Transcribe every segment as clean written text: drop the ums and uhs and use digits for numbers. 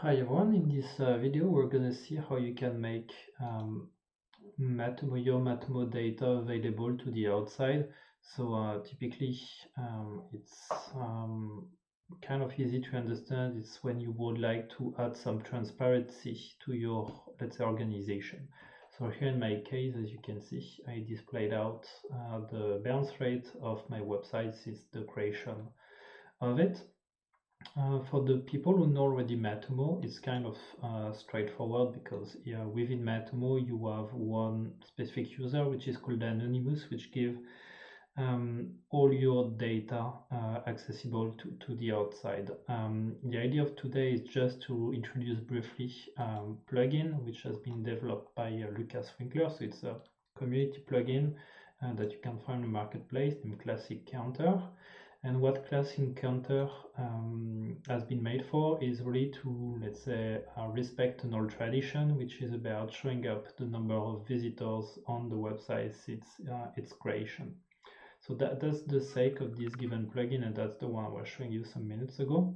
Hi everyone, in this video we're gonna see how you can make your Matomo data available to the outside. So typically it's kind of easy to understand. It's when you would like to add some transparency to your, let's say, organization. So here in my case, as you can see, I displayed out the bounce rate of my website since the creation of it. For the people who know already Matomo, it's kind of straightforward because within Matomo you have one specific user which is called Anonymous, which give all your data accessible to the outside. The idea of today is just to introduce briefly plugin which has been developed by Lukas Winkler. So it's a community plugin that you can find on the marketplace named Classic Counter. And what Classic Counter has been made for is really to, let's say, respect an old tradition, which is about showing up the number of visitors on the website since its creation. So that's the sake of this given plugin, and that's the one I was showing you some minutes ago.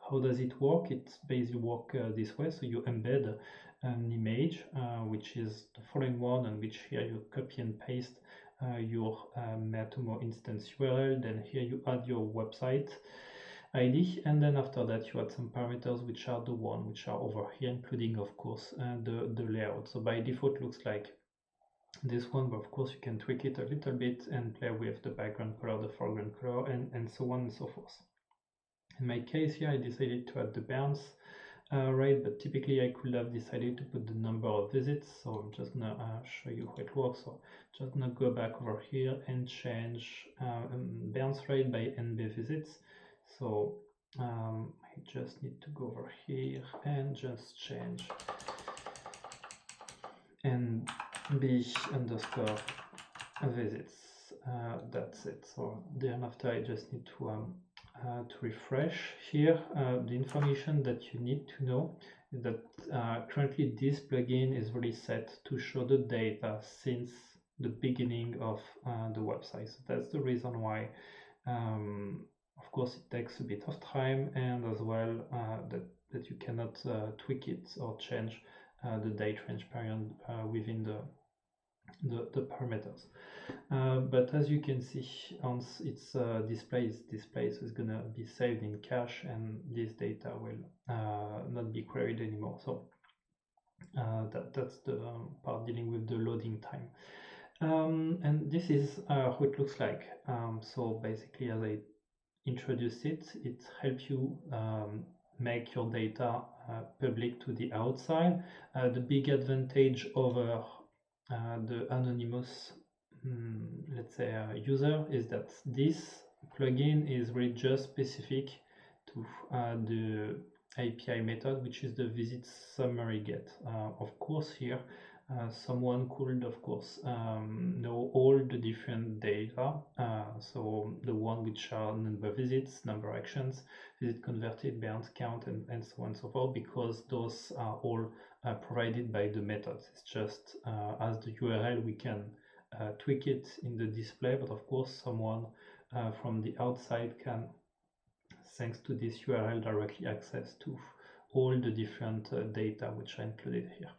How does it work? It basically works this way. So you embed an image, which is the following one, and which here you copy and paste your Matomo instance URL. Then here you add your website ID, and then after that you add some parameters, which are the one which are over here, including of course the layout. So by default looks like this one, but of course you can tweak it a little bit and play with the background color, the foreground color, and so on and so forth. In my case here, I decided to add the bounce rate, but typically I could have decided to put the number of visits. So I'm just gonna show you how it works. So just gonna go back over here and change bounce rate by NB visits. So I just need to go over here and just change NB underscore visits. That's it. So then after I just need to refresh here. The information that you need to know is that currently this plugin is really set to show the data since the beginning of the website. So that's the reason why of course it takes a bit of time, and as well that you cannot tweak it or change the date range period within the parameters. But as you can see, on its display is gonna be saved in cache, and this data will not be queried anymore. So that's the part dealing with the loading time. And this is how it looks like. So basically, as I introduce it, it helps you make your data public to the outside. The big advantage over the anonymous let's say user is that this plugin is really just specific to the API method, which is the visit summary get. Of course here someone could of course know all the different data, so the one which are number of visits, number of actions, visit converted, bounce count, and so on and so forth, because those are all provided by the methods. It's just as the URL we can tweak it in the display, but of course someone from the outside can, thanks to this URL, directly access to all the different data which are included here.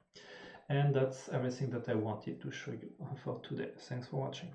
And that's everything that I wanted to show you for today. Thanks for watching.